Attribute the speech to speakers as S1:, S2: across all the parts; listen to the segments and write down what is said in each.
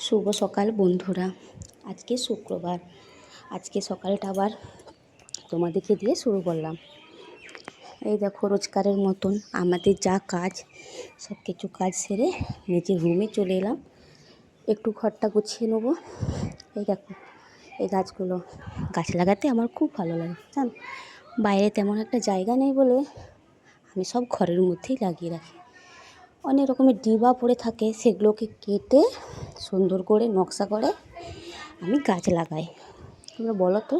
S1: শুভ সকাল বন্ধুরা। আজকে শুক্রবার। আজকে সকালটা আবার তোমাদেরকে দিয়ে শুরু করলাম। এই দেখো, রোজকারের মতন আমাদের যা কাজ সব কিছু কাজ সেরে নিজের রুমে চলে এলাম। একটু ঘরটা গুছিয়ে নেবো। এই দেখো, এই গাছগুলো, গাছ লাগাতে আমার খুব ভালো লাগে জানো। বাইরে তেমন একটা জায়গা নেই বলে আমি সব ঘরের মধ্যেই লাগিয়ে রাখি। অনেক রকমের ডিবা পড়ে থাকে, সেগুলোকে কেটে সুন্দর করে নকশা করে আমি গাছ লাগাই। তোমরা বলো তো,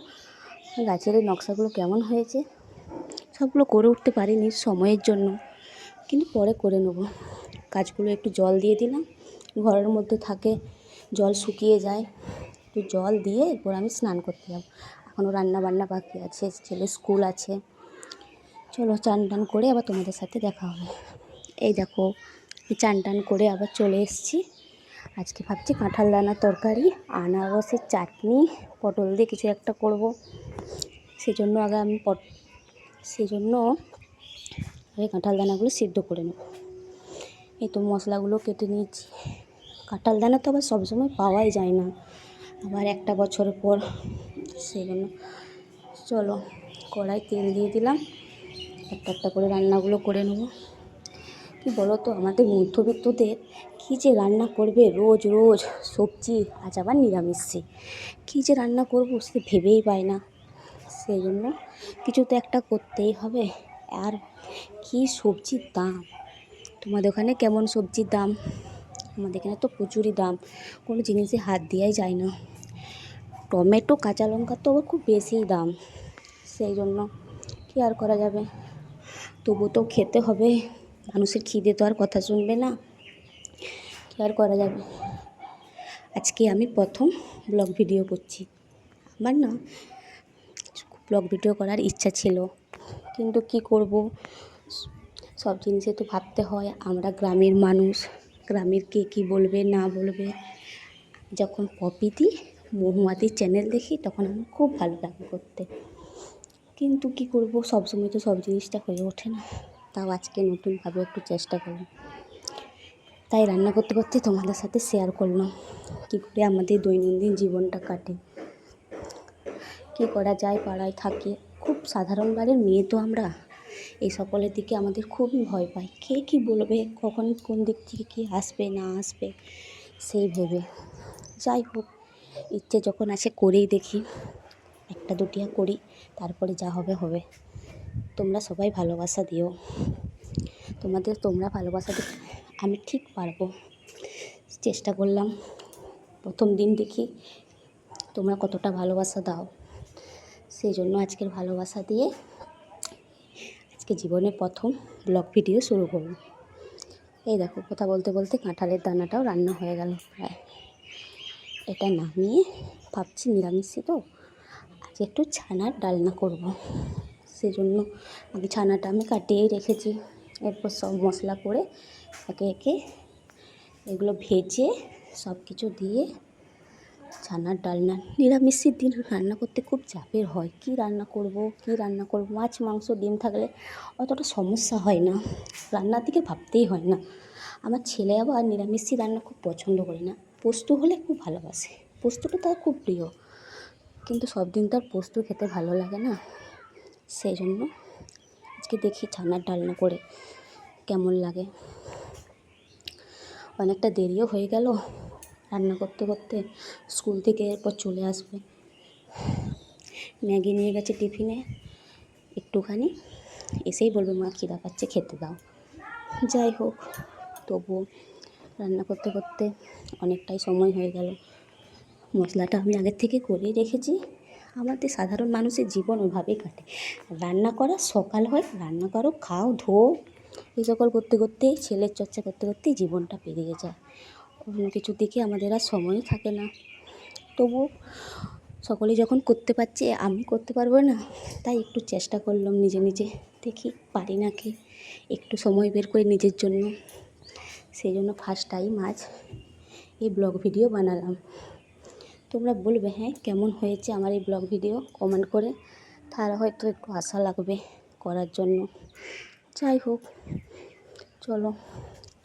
S1: গাছের এই নকশাগুলো কেমন হয়েছে? সবগুলো করে উঠতে পারিনি সময়ের জন্য, কিন্তু পরে করে নেবো। গাছগুলো একটু জল দিয়ে দিলাম, ঘরের মধ্যে থাকে, জল শুকিয়ে যায়, একটু জল দিয়ে এরপর আমি স্নান করতে যাব। এখনও রান্না বান্না বাকি আছে, ছেলের স্কুল আছে। চলো চান টান করে আবার তোমাদের সাথে দেখা হবে। এই দেখো, চান টান করে আবার চলে এসেছি। আজকে ভাবছি কাঁঠাল দানার তরকারি, আনারসের চাটনি, পটল দিয়ে কিছু একটা করব। সেজন্য আগে কাঁঠাল দানাগুলো সিদ্ধ করে নেব। এই তো মশলাগুলো কেটে নিয়েছি। কাঁঠাল দানা তো আবার সবসময় পাওয়াই যায় না, আবার একটা বছর পর। সেই জন্য চলো কড়াই তেল দিয়ে দিলাম, একটা একটা করে রান্নাগুলো করে নেব। কি বলো তো, আমাদের মধ্যবিত্তদের কী যে রান্না করবে রোজ রোজ, সবজি, আজ আবার নিরামিষে কী যে রান্না করব সে ভেবেই পাই না। সেই জন্য কিছু তো একটা করতেই হবে। আর কি সবজির দাম! তোমাদের ওখানে কেমন সবজির দাম? আমাদের এখানে তো প্রচুরই দাম, কোনো জিনিসে হাত দেওয়াই যায় না। টমেটো, কাঁচা লঙ্কা তো আবার খুব বেশিই দাম। সেই জন্য কী আর করা যাবে, তবু তো খেতে হবে। মানুষের খিদে তো আর কথা শুনবে না, কী আর করা যাবে। আজকে আমি প্রথম ব্লগ ভিডিও করছি। আমার না ব্লগ ভিডিও করার ইচ্ছা ছিল, কিন্তু কি করব, সব জিনিসে তো ভাবতে হয়। আমরা গ্রামের মানুষ, গ্রামের কে কী বলবে না বলবে। যখন পপিদি মহুয়াদির চ্যানেল দেখি তখন আমার খুব ভালো লাগে করতে, কিন্তু কি করব, সবসময় তো সব জিনিসটা হয়ে ওঠে না। তাও আজকে নতুনভাবে একটু চেষ্টা করলাম, তাই রান্না করতে করতে তোমাদের সাথে শেয়ার করলাম কী করে আমাদের দৈনন্দিন জীবনটা কাটে। কী করা যায়, পাড়ায় থাকি, খুব সাধারণ বাড়ির মেয়ে তো আমরা। এই সকলের দিকে আমাদের খুবই ভয় পাই, কে কী বলবে, কখন কোন দিক থেকে কী আসবে না আসবে সেই ভেবে। যাই হোক, ইচ্ছে যখন আসে করেই দেখি, একটা দুটিয়া করি, তারপরে যা হবে হবে। তোমরা সবাই ভালোবাসা দিও, তোমরা ভালোবাসা দিও, আমি ঠিক পারবো। চেষ্টা করলাম, প্রথম দিন দেখি তোমরা কতটা ভালোবাসা দাও। সেই জন্য আজকের ভালোবাসা দিয়ে আজকে জীবনের প্রথম ব্লগ ভিডিও শুরু করব। এই দেখো, কথা বলতে বলতে কাঁঠালের দানাটাও রান্না হয়ে গেল প্রায়। এটা নামিয়ে ভাবছি নিরামিষই তো, আজ একটু ছানার ডালনা করব। সেজন্য আগে ছানাটা আমি কাটিয়েই রেখেছি। এরপর সব মশলা করে একে একে এগুলো ভেজে সব কিছু দিয়ে ছানার ডালনা। নিরামিষের দিন রান্না করতে খুব চাপের হয়, কী রান্না করব। মাছ, মাংস, ডিম থাকলে অতটা সমস্যা হয় না, রান্নার দিকে ভাবতেই হয় না। আমার ছেলে আবার নিরামিষই রান্না খুব পছন্দ করে না, পোস্ত হলে খুব ভালোবাসে, পোস্তটা তার খুব প্রিয়, কিন্তু সব দিন তার পোস্ত খেতে ভালো লাগে না। সেই জন্য আজকে দেখি ছানার ডালনা করে কেমন লাগে। অনেকটা দেরিও হয়ে গেল রান্না করতে করতে। স্কুল থেকে এরপর চলে আসবে, ম্যাগি নিয়ে গেছে টিফিনে একটুখানি, এসেই বলবে মা খিদা পাচ্ছে খেতে দাও। যাই হোক, তবুও রান্না করতে করতে অনেকটাই সময় হয়ে গেল। মশলাটা আমি আগের থেকে করেই রেখেছি। আমাদের সাধারণ মানুষের জীবন ওইভাবেই কাটে, রান্না করা সকাল হয়, রান্না করো, খাও, ধোও, এই সকল করতে করতেই, ছেলের চর্চা করতে করতেই জীবনটা পেরিয়ে যায়। অন্য কিছুর দিকে আমাদের আর সময়ই থাকে না। তবু সকলে যখন করতে পারছে, আমি করতে পারবো না, তাই একটু চেষ্টা করলাম নিজে নিজে, দেখি পারি নাকি একটু সময় বের করে নিজের জন্য। সেই জন্য ফার্স্ট টাইম আজ এই ব্লগ ভিডিও বানালাম। তোমরা বলবে হ্যাঁ কেমন হয়েছে আমার এই ব্লগ ভিডিও, কমেন্ট করে, তাহলে হয়তো একটু আশা লাগবে করার জন্য। যাই হোক, চলো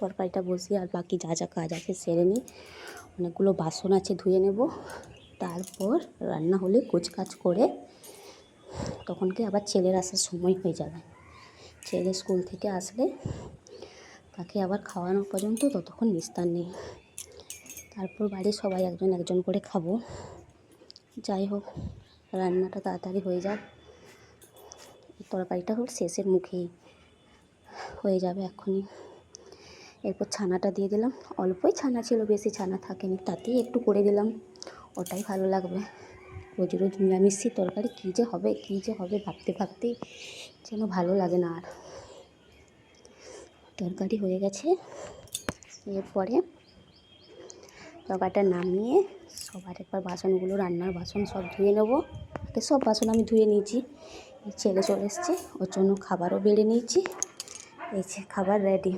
S1: তরকারিটা বসিয়ে আর বাকি যা যা কাজ আছে সেরে নিই। অনেকগুলো বাসন আছে, ধুয়ে নেব। তারপর রান্না হলে কুচকাচ করে তখনকে আবার ছেলের আসার সময় হয়ে যাবে। ছেলে স্কুল থেকে আসলে তাকে আবার খাওয়ানো পর্যন্ত ততক্ষণ নিস্তার নেই। তারপর বাড়ির সবাই একজন একজন করে খাবো। যাই হোক, রান্নাটা তাড়াতাড়ি হয়ে যাক। তরকারিটা হোক শেষের মুখেই হয়ে যাবে এক্ষুনি। এরপর ছানাটা দিয়ে দিলাম। অল্পই ছানা ছিল, বেশি ছানা থাকেনি, তাতেই একটু করে দিলাম, ওটাই ভালো লাগবে। রোজ রোজ নিরামিষি তরকারি কী যে হবে ভাবতে ভাবতেই যেন ভালো লাগে না আর। তরকারি হয়ে গেছে। এরপরে তরকারিটা নামিয়ে সবার একবার বাসনগুলো, রান্নার বাসন সব ধুয়ে নেবো। সব বাসন আমি ধুয়ে নিয়েছি। ছেলে চলে এসছে, ওর জন্য খাবারও বেড়ে নিয়েছি। এই যে খাবার রেডি।